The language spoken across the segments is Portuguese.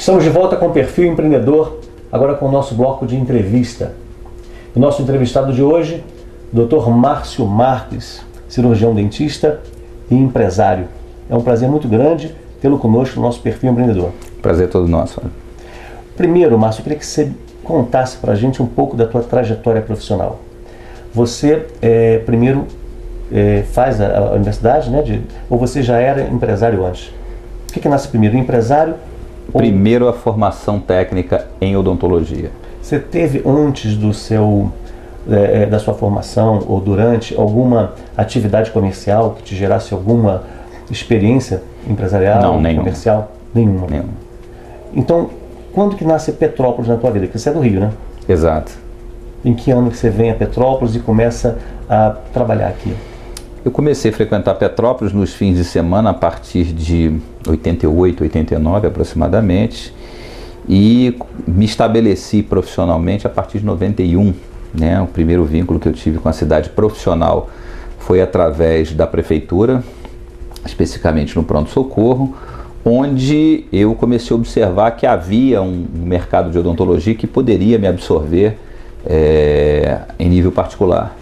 Estamos de volta com o Perfil Empreendedor, agora com o nosso bloco de entrevista. O nosso entrevistado de hoje, Dr. Márcio Marques, cirurgião dentista e empresário. É um prazer muito grande tê-lo conosco no nosso Perfil Empreendedor. Prazer todo nosso. Primeiro, Márcio, eu queria que você contasse para a gente um pouco da tua trajetória profissional. Você primeiro faz a universidade, né? Ou você já era empresário antes? O que nasce primeiro, empresário? Primeiro a formação técnica em odontologia. Você teve antes da sua formação ou durante alguma atividade comercial que te gerasse alguma experiência empresarial, Não, nenhuma. comercial? Nenhuma. Então, quando que nasce Petrópolis na tua vida? Porque você é do Rio, né? Exato. Em que ano que você vem a Petrópolis e começa a trabalhar aqui? Eu comecei a frequentar Petrópolis nos fins de semana a partir de 88, 89 aproximadamente, e me estabeleci profissionalmente a partir de 91. Né? O primeiro vínculo que eu tive com a cidade profissional foi através da prefeitura, especificamente no pronto-socorro, onde eu comecei a observar que havia um mercado de odontologia que poderia me absorver em nível particular.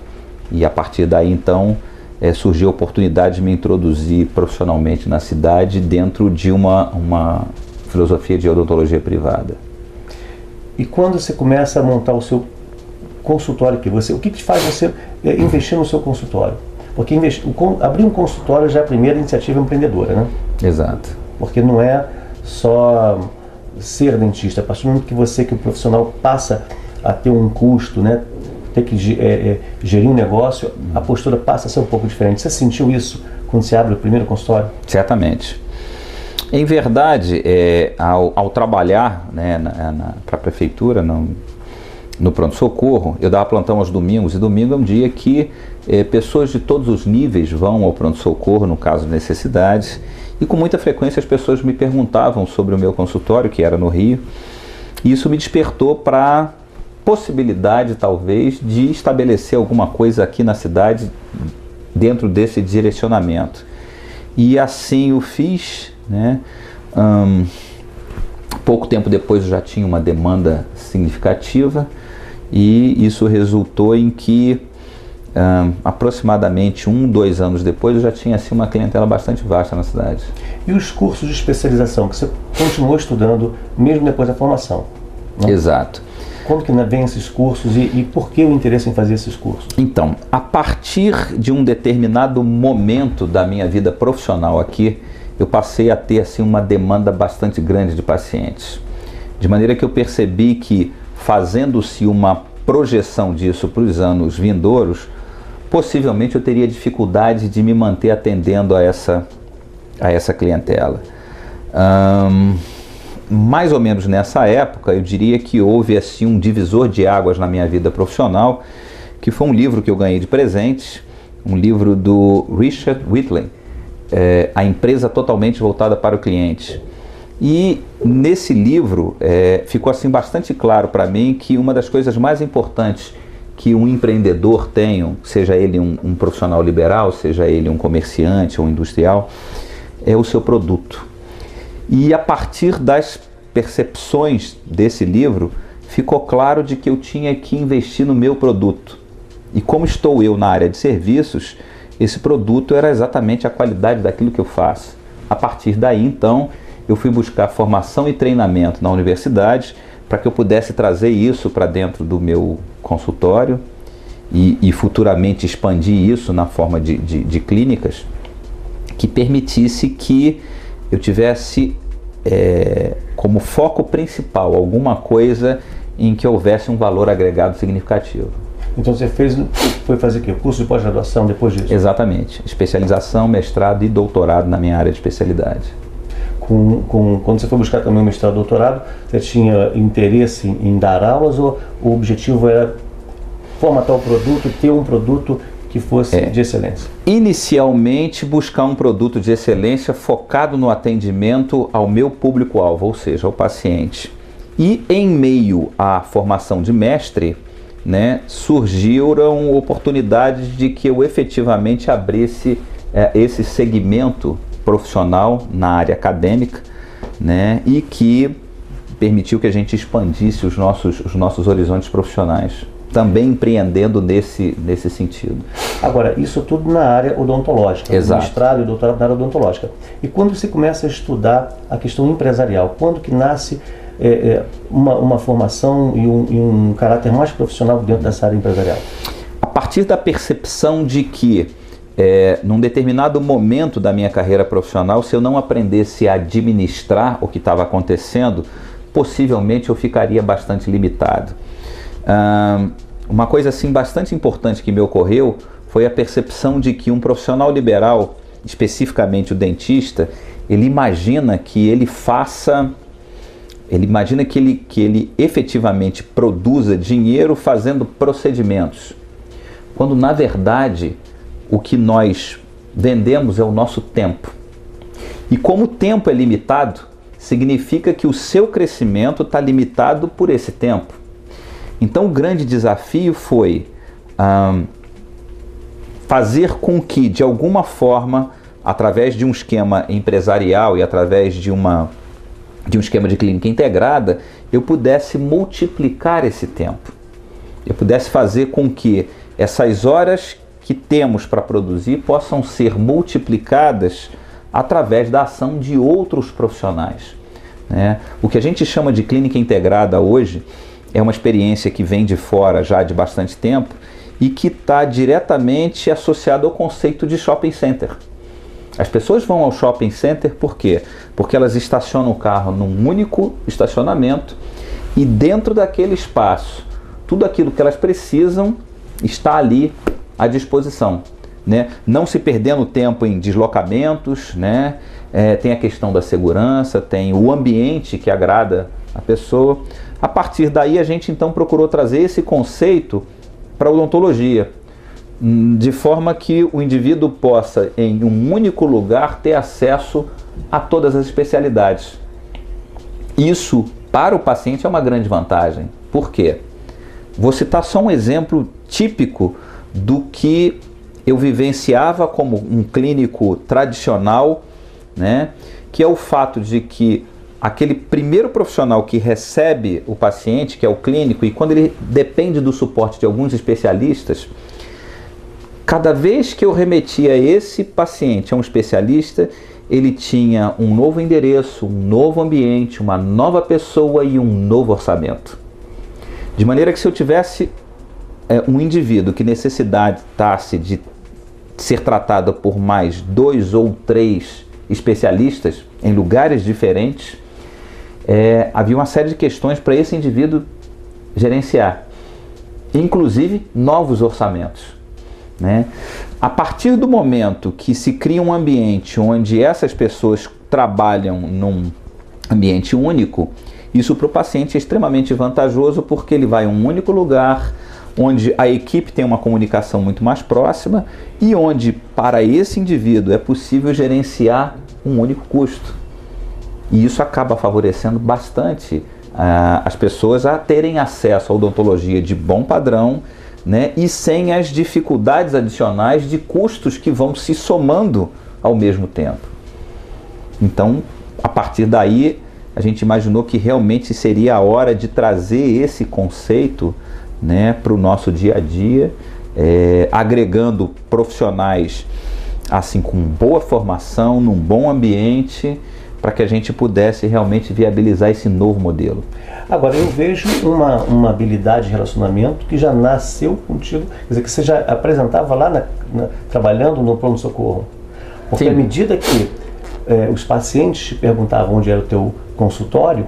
E a partir daí, então, surgiu a oportunidade de me introduzir profissionalmente na cidade dentro de uma filosofia de odontologia privada. E quando você começa a montar o seu consultório aqui, o que te faz você investir no seu consultório? Porque abrir um consultório já é a primeira iniciativa empreendedora, né? Exato. Porque não é só ser dentista, a partir do momento que o profissional passa a ter um custo, né? Ter que gerir um negócio, a postura passa a ser um pouco diferente. Você sentiu isso quando você abre o primeiro consultório? Certamente. Em verdade, ao trabalhar, né, para a prefeitura, no pronto-socorro, eu dava plantão aos domingos, e domingo é um dia que pessoas de todos os níveis vão ao pronto-socorro, no caso de necessidades, e com muita frequência as pessoas me perguntavam sobre o meu consultório, que era no Rio, e isso me despertou para possibilidade, talvez, de estabelecer alguma coisa aqui na cidade dentro desse direcionamento. E assim o fiz, né? Pouco tempo depois eu já tinha uma demanda significativa, e isso resultou em que aproximadamente 2 anos depois eu já tinha assim, uma clientela bastante vasta na cidade. E os cursos de especialização que você continuou estudando mesmo depois da formação, né? Exato. Quando que vem esses cursos e por que o interesse em fazer esses cursos? Então, a partir de um determinado momento da minha vida profissional aqui, eu passei a ter assim, uma demanda bastante grande de pacientes. De maneira que eu percebi que, fazendo-se uma projeção disso para os anos vindouros, possivelmente eu teria dificuldade de me manter atendendo a essa clientela. Mais ou menos nessa época, eu diria que houve assim, um divisor de águas na minha vida profissional, que foi um livro que eu ganhei de presente, um livro do Richard Whittley, A Empresa Totalmente Voltada para o Cliente. E nesse livro ficou assim, bastante claro para mim que uma das coisas mais importantes que um empreendedor tenha, seja ele um profissional liberal, seja ele um comerciante ou industrial, é o seu produto. E a partir das percepções desse livro, ficou claro de que eu tinha que investir no meu produto. E como estou eu na área de serviços, esse produto era exatamente a qualidade daquilo que eu faço. A partir daí, então, eu fui buscar formação e treinamento na universidade para que eu pudesse trazer isso para dentro do meu consultório e futuramente expandir isso na forma de clínicas que permitisse que eu tivesse como foco principal alguma coisa em que houvesse um valor agregado significativo. Então você foi fazer o quê? Curso de pós-graduação depois disso? Exatamente. Especialização, mestrado e doutorado na minha área de especialidade. Quando você foi buscar também o mestrado e doutorado, você tinha interesse em dar aulas ou o objetivo era formatar o produto, ter um produto que fosse de excelência? Inicialmente, buscar um produto de excelência focado no atendimento ao meu público-alvo, ou seja, ao paciente. E em meio à formação de mestre, né, surgiram oportunidades de que eu efetivamente abrisse esse segmento profissional na área acadêmica, né, e que permitiu que a gente expandisse os nossos horizontes profissionais, também empreendendo nesse sentido. Agora, isso tudo na área odontológica, mestrado e doutorado na área odontológica. E quando você começa a estudar a questão empresarial, quando que nasce uma formação e um caráter mais profissional dentro dessa área empresarial? A partir da percepção de que, num determinado momento da minha carreira profissional, se eu não aprendesse a administrar o que estava acontecendo, possivelmente eu ficaria bastante limitado. Uma coisa assim bastante importante que me ocorreu foi a percepção de que um profissional liberal, especificamente o dentista, ele imagina que ele efetivamente produza dinheiro fazendo procedimentos, quando na verdade o que nós vendemos é o nosso tempo. E como o tempo é limitado, significa que o seu crescimento está limitado por esse tempo. Então o grande desafio foi fazer com que, de alguma forma, através de um esquema empresarial e através de um esquema de clínica integrada, eu pudesse multiplicar esse tempo. Eu pudesse fazer com que essas horas que temos para produzir possam ser multiplicadas através da ação de outros profissionais, né? O que a gente chama de clínica integrada hoje é uma experiência que vem de fora já de bastante tempo e que está diretamente associada ao conceito de shopping center. As pessoas vão ao shopping center por quê? Porque elas estacionam o carro num único estacionamento e dentro daquele espaço, tudo aquilo que elas precisam está ali à disposição, né? Não se perdendo tempo em deslocamentos, né? Tem a questão da segurança, tem o ambiente que agrada a pessoa. A partir daí a gente então procurou trazer esse conceito para a odontologia, de forma que o indivíduo possa, em um único lugar, ter acesso a todas as especialidades. Isso, para o paciente, é uma grande vantagem. Por quê? Vou citar só um exemplo típico do que eu vivenciava como um clínico tradicional, né? Que é o fato de que aquele primeiro profissional que recebe o paciente, que é o clínico, e quando ele depende do suporte de alguns especialistas, cada vez que eu remetia esse paciente a um especialista, ele tinha um novo endereço, um novo ambiente, uma nova pessoa e um novo orçamento. De maneira que se eu tivesse um indivíduo que necessitasse de ser tratado por mais 2 ou 3 especialistas em lugares diferentes, havia uma série de questões para esse indivíduo gerenciar, inclusive novos orçamentos, né? A partir do momento que se cria um ambiente onde essas pessoas trabalham num ambiente único, isso para o paciente é extremamente vantajoso, porque ele vai a um único lugar, onde a equipe tem uma comunicação muito mais próxima e onde, para esse indivíduo, é possível gerenciar um único custo. E isso acaba favorecendo bastante as pessoas a terem acesso à odontologia de bom padrão, né, e sem as dificuldades adicionais de custos que vão se somando ao mesmo tempo. Então, a partir daí, a gente imaginou que realmente seria a hora de trazer esse conceito, né, para o nosso dia a dia, agregando profissionais assim com boa formação, num bom ambiente, para que a gente pudesse realmente viabilizar esse novo modelo. Agora, eu vejo uma habilidade de relacionamento que já nasceu contigo, quer dizer, que você já apresentava lá trabalhando no pronto-socorro. Porque Sim. À medida que os pacientes te perguntavam onde era o teu consultório,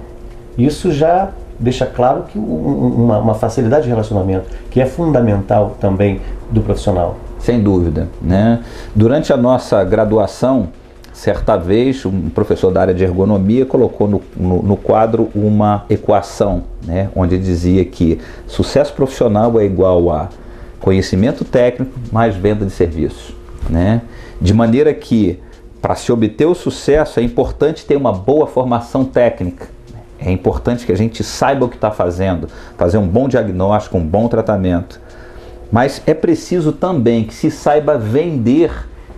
isso já deixa claro que uma facilidade de relacionamento, que é fundamental também do profissional. Sem dúvida, né? Durante a nossa graduação, certa vez, um professor da área de ergonomia colocou no quadro uma equação, né, onde dizia que sucesso profissional é igual a conhecimento técnico mais venda de serviços, né? De maneira que, para se obter o sucesso, é importante ter uma boa formação técnica. É importante que a gente saiba o que está fazendo, fazer um bom diagnóstico, um bom tratamento. Mas é preciso também que se saiba vender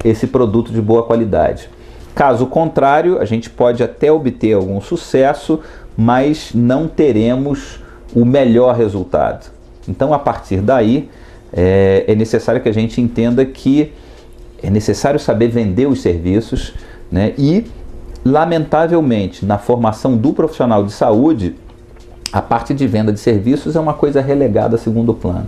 esse produto de boa qualidade. Caso contrário, a gente pode até obter algum sucesso, mas não teremos o melhor resultado. Então, a partir daí, é necessário que a gente entenda que é necessário saber vender os serviços, né? E, lamentavelmente, na formação do profissional de saúde, a parte de venda de serviços é uma coisa relegada a segundo plano.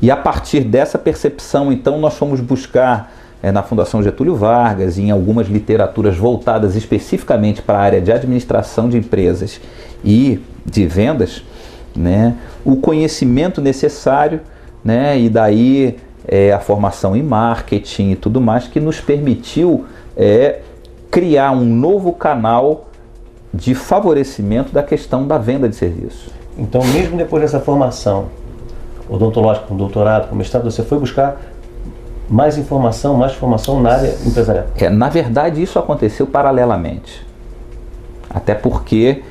E a partir dessa percepção, então, nós fomos buscar na Fundação Getúlio Vargas, em algumas literaturas voltadas especificamente para a área de administração de empresas e de vendas, né, o conhecimento necessário, né, e daí a formação em marketing e tudo mais, que nos permitiu criar um novo canal de favorecimento da questão da venda de serviços. Então, mesmo depois dessa formação odontológica, com doutorado, com mestrado, você foi buscar mais informação na área empresarial? Na verdade, isso aconteceu paralelamente. Até porque,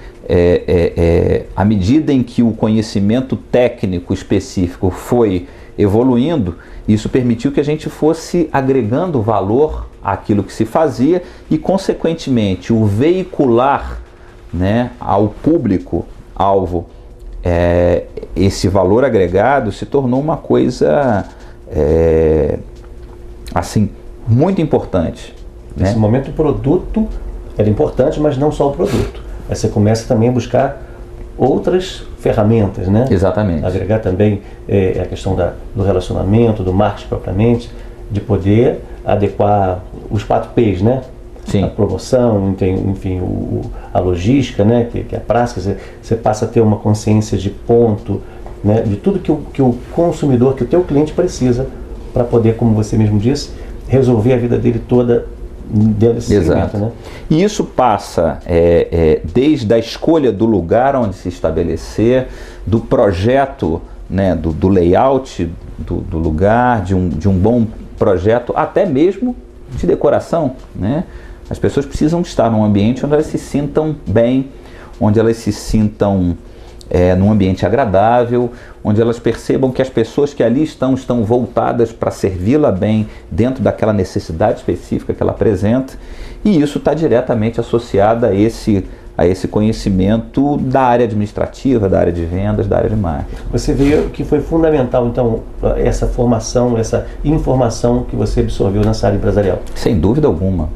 à medida em que o conhecimento técnico específico foi evoluindo, isso permitiu que a gente fosse agregando valor àquilo que se fazia e, consequentemente, o veicular, né, ao público-alvo esse valor agregado se tornou uma coisa assim, muito importante. Nesse momento o produto era importante, mas não só o produto. Aí você começa também a buscar outras ferramentas, né? Exatamente. Agregar também a questão do relacionamento, do marketing propriamente, de poder adequar os 4 P's, né? Sim. A promoção, enfim, a logística, né? Que é a prática, você passa a ter uma consciência de ponto, né? De tudo que o consumidor, que o teu cliente precisa para poder, como você mesmo disse, resolver a vida dele toda dentro desse segmento, né? E isso passa desde a escolha do lugar onde se estabelecer, do projeto, né, do layout do lugar, de um bom projeto, até mesmo de decoração, né? As pessoas precisam estar num ambiente onde elas se sintam bem, onde elas se sintam num ambiente agradável, onde elas percebam que as pessoas que ali estão voltadas para servi-la bem dentro daquela necessidade específica que ela apresenta, e isso está diretamente associado a esse conhecimento da área administrativa, da área de vendas, da área de marketing. Você viu que foi fundamental, então, essa formação, essa informação que você absorveu nessa área empresarial? Sem dúvida alguma,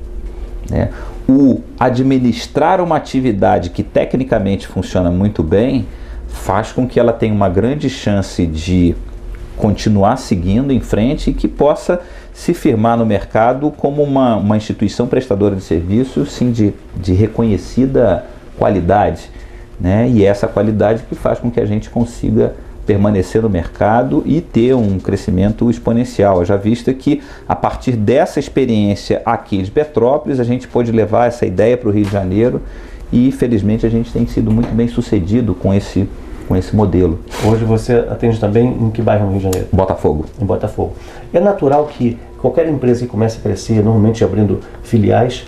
né? O administrar uma atividade que tecnicamente funciona muito bem faz com que ela tenha uma grande chance de continuar seguindo em frente e que possa se firmar no mercado como uma instituição prestadora de serviços, sim, de reconhecida qualidade, né? E essa qualidade que faz com que a gente consiga permanecer no mercado e ter um crescimento exponencial. Já visto que a partir dessa experiência aqui de Petrópolis, a gente pôde levar essa ideia para o Rio de Janeiro e felizmente a gente tem sido muito bem sucedido com esse modelo. Hoje você atende também em que bairro no Rio de Janeiro? Botafogo. Em Botafogo. É natural que qualquer empresa que comece a crescer, normalmente abrindo filiais,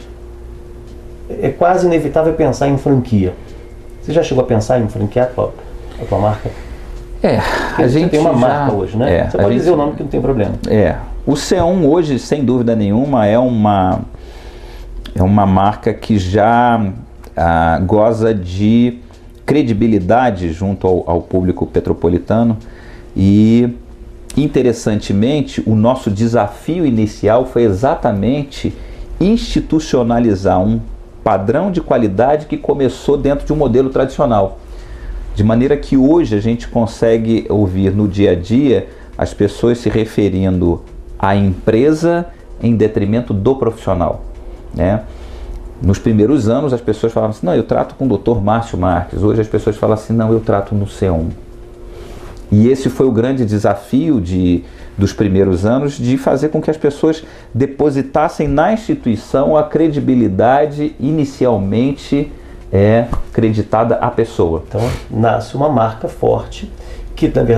é quase inevitável pensar em franquia. Você já chegou a pensar em franquear a tua marca? A gente tem uma marca hoje, né? Você pode dizer o nome que não tem problema. O C1 hoje, sem dúvida nenhuma, é uma marca que já goza de credibilidade junto ao público petropolitano e, interessantemente, o nosso desafio inicial foi exatamente institucionalizar um padrão de qualidade que começou dentro de um modelo tradicional. De maneira que hoje a gente consegue ouvir no dia a dia as pessoas se referindo à empresa em detrimento do profissional, né? Nos primeiros anos as pessoas falavam assim, não, eu trato com o Dr. Márcio Marques. Hoje as pessoas falam assim, não, eu trato no C1. E esse foi o grande desafio dos primeiros anos, de fazer com que as pessoas depositassem na instituição a credibilidade inicialmente creditada à pessoa. Então nasce uma marca forte que, na verdade,